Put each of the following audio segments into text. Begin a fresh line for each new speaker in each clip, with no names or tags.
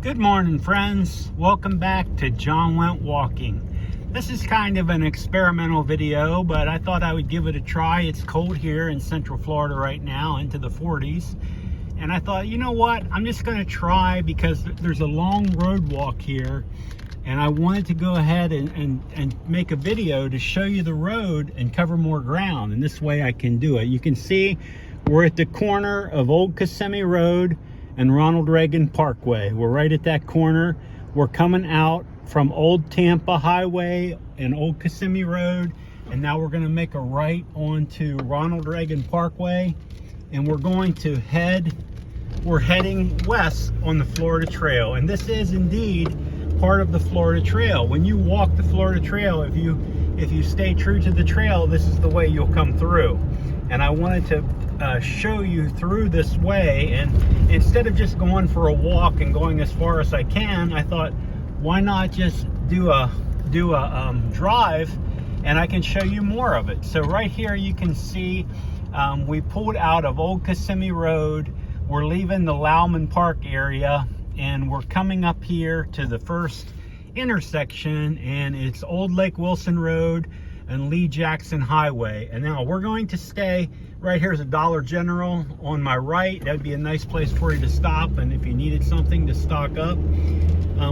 Good morning, friends. Welcome back to John Went Walking. This is kind of an experimental video, but I thought I would give it a try. It's cold here in Central Florida right now, into the 40s. And I thought, you know what? I'm just going to try because there's a long road walk here. And I wanted to go ahead and make a video to show you the road and cover more ground. And this way I can do it. You can see we're at the corner of Old Kissimmee Road and Ronald Reagan Parkway. We're right at that corner. We're coming out from Old Tampa Highway and Old Kissimmee Road, and now we're going to make a right onto Ronald Reagan Parkway, and we're heading west on the Florida Trail. And this is indeed part of the Florida Trail. When you walk the Florida Trail, if you stay true to the trail, this is the way you'll come through. And I wanted to show you through this way, and instead of just going for a walk and going as far as I can, I thought, why not just do a drive, and I can show you more of it. So right here you can see we pulled out of Old Kissimmee Road. We're leaving the Loughman Park area, and we're coming up here to the first intersection, and it's Old Lake Wilson Road and Lee Jackson Highway. And now we're going to stay right here. Is a Dollar General on my right. That would be a nice place for you to stop, and if you needed something to stock up.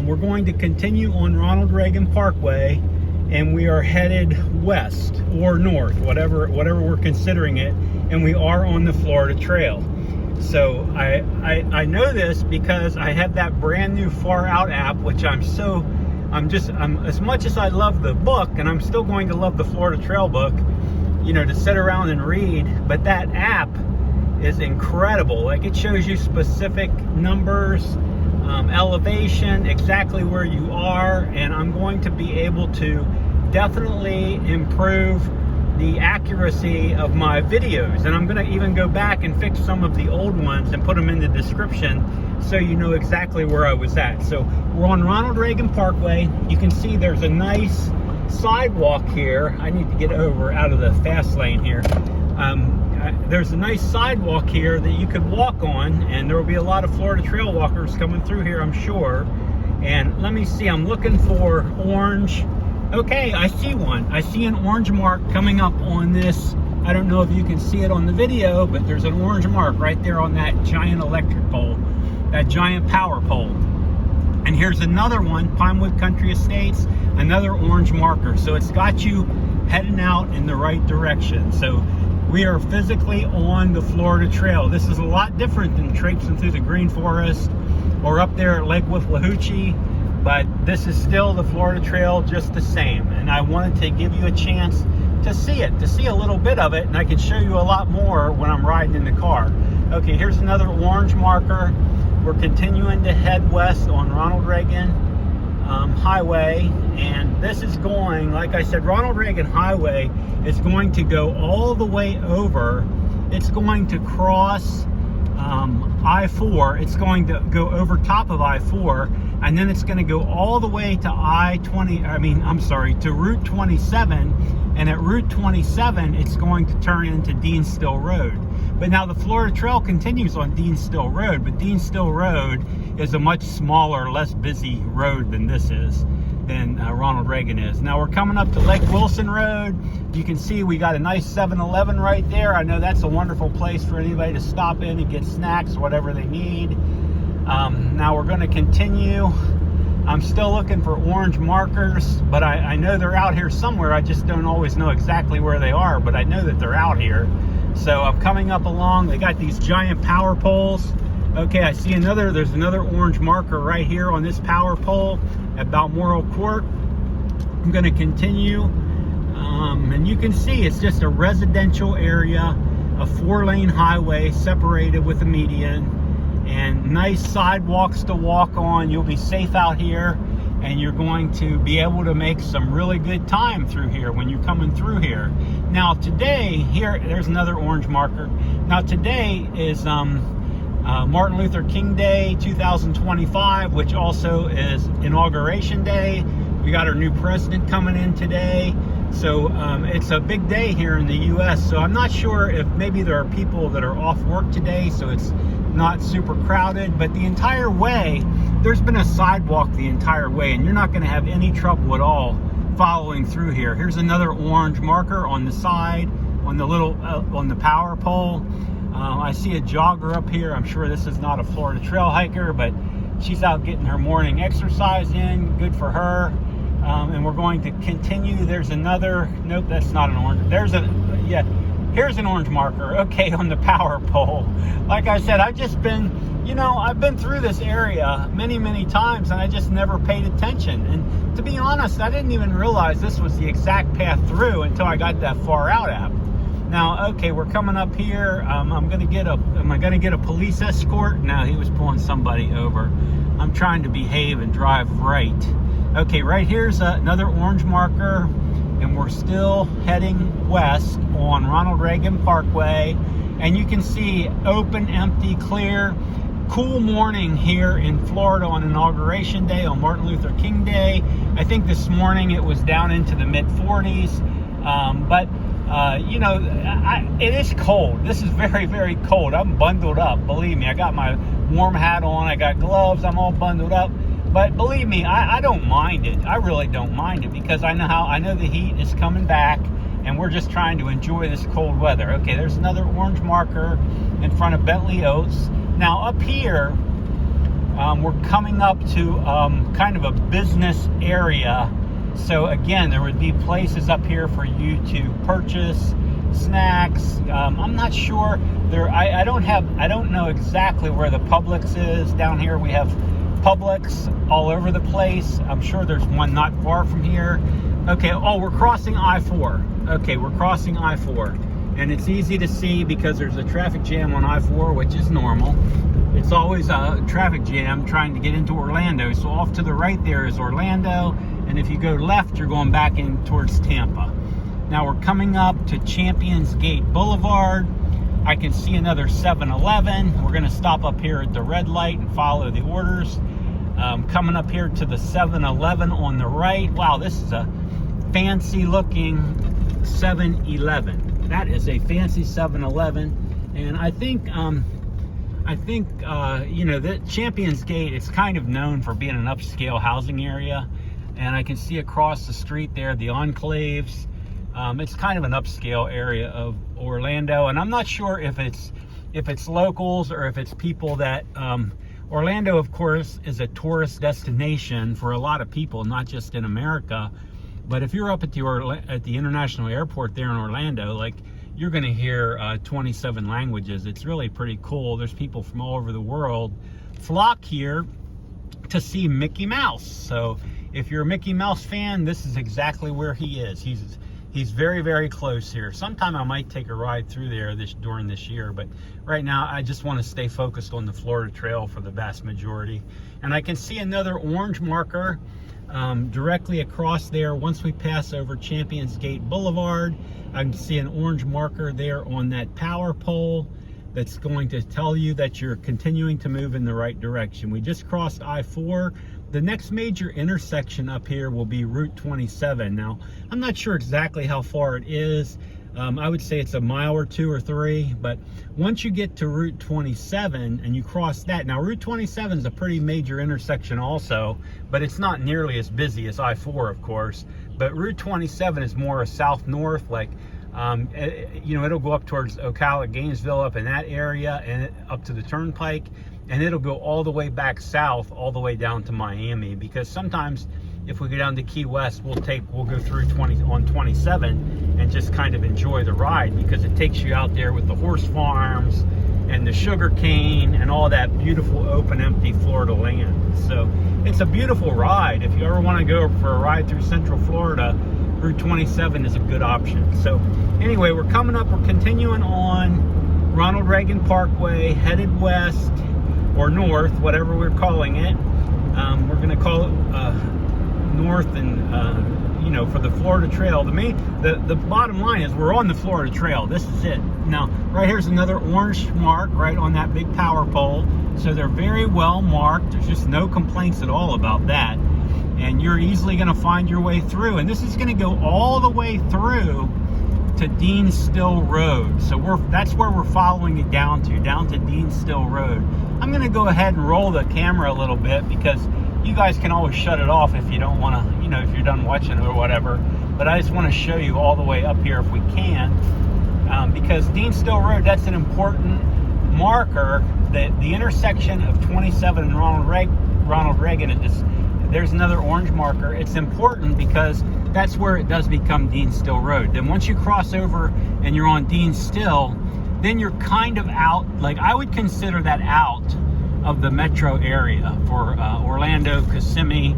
We're going to continue on Ronald Reagan Parkway, and we are headed west or north, whatever we're considering it, and we are on the Florida Trail. So I know this because I have that brand new Far Out app, which I'm as much as I love the book, and I'm still going to love the Florida Trail book, you know, to sit around and read, but that app is incredible. Like, it shows you specific numbers, elevation, exactly where you are, and I'm going to be able to definitely improve the accuracy of my videos. And I'm going to even go back and fix some of the old ones and put them in the description so you know exactly where I was at. So we're on Ronald Reagan Parkway. You can see there's a nice sidewalk here. I need to get out of the fast lane here. There's a nice sidewalk here that you could walk on, and there will be a lot of Florida Trail walkers coming through here, I'm sure. And let me see, I'm looking for orange. Okay, I see one. I see an orange mark coming up on this. I don't know if you can see it on the video, but there's an orange mark right there on that giant electric pole, that giant power pole. And here's another one, Pinewood Country Estates, another orange marker. So it's got you heading out in the right direction. So we are physically on the Florida Trail. This is a lot different than traipsing through the Green Forest or up there at Lake Withlacoochee, but this is still the Florida Trail just the same. And I wanted to give you a chance to see it, to see a little bit of it, and I can show you a lot more when I'm riding in the car. Okay, here's another orange marker. We're continuing to head west on Ronald Reagan Highway, and this is going, like I said, Ronald Reagan Highway is going to go all the way over. It's going to cross I-4. It's going to go over top of I-4, and then it's going to go all the way to to Route 27, and at Route 27 it's going to turn into Dean Still Road. But now the Florida Trail continues on Dean Still Road, but Dean Still Road is a much smaller, less busy road than Ronald Reagan is. Now we're coming up to Lake Wilson Road. You can see we got a nice 7-Eleven right there. I know that's a wonderful place for anybody to stop in and get snacks, whatever they need. Now we're going to continue. I'm still looking for orange markers, but I know they're out here somewhere. I just don't always know exactly where they are, but I know that they're out here. So I'm coming up along. They got these giant power poles. Okay, I see there's another orange marker right here on this power pole at Balmoral Court. I'm going to continue, and you can see it's just a residential area, a 4-lane highway separated with a median, and nice sidewalks to walk on. You'll be safe out here, and you're going to be able to make some really good time through here when you're coming through here. Now today, there's another orange marker. Now today is Martin Luther King Day 2025, which also is Inauguration Day. We got our new president coming in today. So it's a big day here in the U.S. So I'm not sure if maybe there are people that are off work today, so it's not super crowded. But the entire way there's been a sidewalk the entire way, and you're not going to have any trouble at all following through here. Here's another orange marker on the side, on the little on the power pole. I see a jogger up here. I'm sure this is not a Florida trail hiker, but she's out getting her morning exercise in. Good for her. And we're going to continue. There's another, nope, that's not an orange. There's a, yeah, here's an orange marker. Okay, on the power pole. Like I said, I've just been, you know, I've been through this area many, many times, and I just never paid attention. And to be honest, I didn't even realize this was the exact path through until I got that far out at. Now, okay, we're coming up here. Am I gonna get a police escort? No, he was pulling somebody over. I'm trying to behave and drive right. Okay, right here's another orange marker, and we're still heading west on Ronald Reagan Parkway. And you can see open, empty, clear, cool morning here in Florida on Inauguration Day, on Martin Luther King Day. I think this morning it was down into the mid-40s, but you know, it is cold. This is very, very cold. I'm bundled up, believe me. I got my warm hat on, I got gloves, I'm all bundled up. But believe me, I don't mind it. I really don't mind it, because I know the heat is coming back, and we're just trying to enjoy this cold weather. Okay, there's another orange marker in front of Bentley Oaks. Now up here, we're coming up to kind of a business area. So again, there would be places up here for you to purchase snacks. I'm not sure there. I don't know exactly where the Publix is. Down here we have Publix all over the place. I'm sure there's one not far from here. Okay. Oh, we're crossing I-4. Okay, we're crossing I-4, and it's easy to see because there's a traffic jam on I-4, which is normal. It's always a traffic jam trying to get into Orlando. So off to the right there is Orlando. And if you go left, you're going back in towards Tampa. Now we're coming up to Champions Gate Boulevard. I can see another 7-Eleven. We're going to stop up here at the red light and follow the orders. Coming up here to the 7-Eleven on the right. Wow, this is a fancy looking 7-Eleven. That is a fancy 7-Eleven. And I think you know, the Champions Gate, it's kind of known for being an upscale housing area. And I can see across the street there, the Enclaves. It's kind of an upscale area of Orlando. And I'm not sure if it's locals or if it's people that, Orlando, of course, is a tourist destination for a lot of people, not just in America. But if you're up at the international airport there in Orlando, like, you're going to hear 27 languages. It's really pretty cool. There's people from all over the world flock here to see Mickey Mouse. So if you're a Mickey Mouse fan, this is exactly where he is. He's very, very close here. Sometime I might take a ride through there during this year, but right now I just want to stay focused on the Florida Trail for the vast majority. And I can see another orange marker directly across there. Once we pass over Champions Gate Boulevard, I can see an orange marker there on that power pole that's going to tell you that you're continuing to move in the right direction. We just crossed I-4. The next major intersection up here will be Route 27. Now, I'm not sure exactly how far it is. I would say it's a mile or two or three, but once you get to Route 27 and you cross that, now Route 27 is a pretty major intersection also, but it's not nearly as busy as I-4, of course. But Route 27 is more a south-north, like, you know, it'll go up towards Ocala, Gainesville, up in that area, and up to the Turnpike, and it'll go all the way back south, all the way down to Miami. Because sometimes if we go down to Key West, we'll go through 27 and just kind of enjoy the ride, because it takes you out there with the horse farms and the sugar cane and all that beautiful open, empty Florida land. So it's a beautiful ride. If you ever want to go for a ride through Central Florida, Route 27 is a good option. So anyway, we're continuing on Ronald Reagan Parkway, headed west or north, whatever we're calling it. We're going to call it north, and you know, for the Florida Trail. The bottom line is we're on the Florida Trail. This is it. Now, right here's another orange mark right on that big power pole. So they're very well marked. There's just no complaints at all about that. And you're easily going to find your way through. And this is going to go all the way through to Dean Still Road. So that's where we're following it down to Dean Still Road. I'm going to go ahead and roll the camera a little bit, because you guys can always shut it off if you don't want to, you know, if you're done watching or whatever. But I just want to show you all the way up here if we can, because Dean Still Road, that's an important marker. That the intersection of 27 and Ronald Reagan, there's another orange marker. It's important because that's where it does become Dean Still Road. Then once you cross over and you're on Dean Still, then you're kind of out. Like, I would consider that out of the metro area for Orlando, Kissimmee,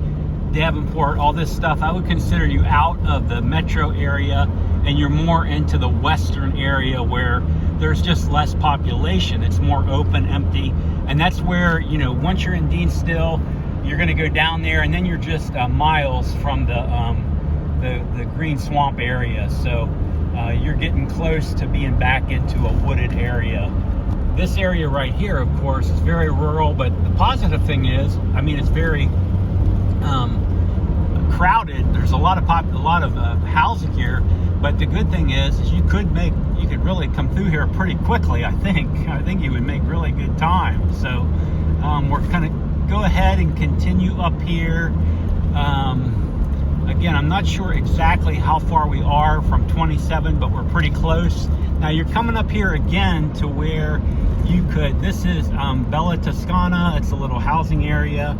Davenport, all this stuff. I would consider you out of the metro area, and you're more into the western area where there's just less population. It's more open, empty, and that's where, you know, once you're in Dean Still, you're going to go down there, and then you're just miles from the green swamp area. So you're getting close to being back into a wooded area. This area right here, of course, is very rural, but the positive thing is, I mean, it's very crowded. There's a lot of housing here, but the good thing is you could really come through here pretty quickly. I think you would make really good time. So we're gonna go ahead and continue up here. Again, I'm not sure exactly how far we are from 27, but we're pretty close. Now you're coming up here again to where you could, this is Bella Toscana. It's a little housing area.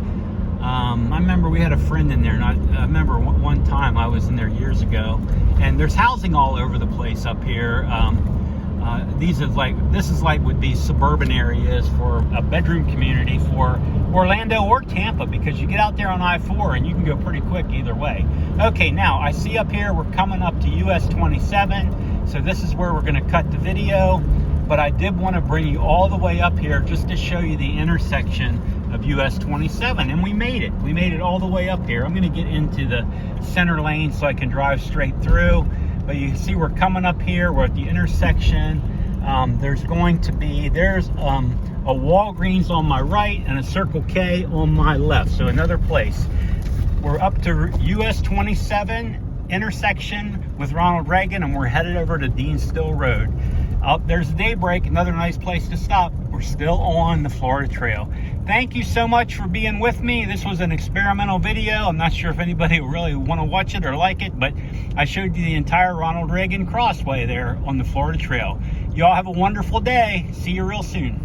I remember we had a friend in there, and I remember one time I was in there years ago, and there's housing all over the place up here. This is like would be suburban areas for a bedroom community for Orlando or Tampa, because you get out there on I-4 and you can go pretty quick either way. Okay, now I see up here we're coming up to US 27, so this is where we're going to cut the video. But I did want to bring you all the way up here just to show you the intersection of US 27, and we made it. We made it all the way up here. I'm going to get into the center lane so I can drive straight through. But you can see we're coming up here. We're at the intersection. There's a Walgreens on my right and a Circle K on my left. So another place. We're up to US 27 intersection with Ronald Reagan, and we're headed over to Dean Still Road. There's Daybreak, another nice place to stop. We're still on the Florida Trail. Thank you so much for being with me. This was an experimental video. I'm not sure if anybody will really want to watch it or like it, but I showed you the entire Ronald Reagan Crossway there on the Florida Trail. You all have a wonderful day. See you real soon.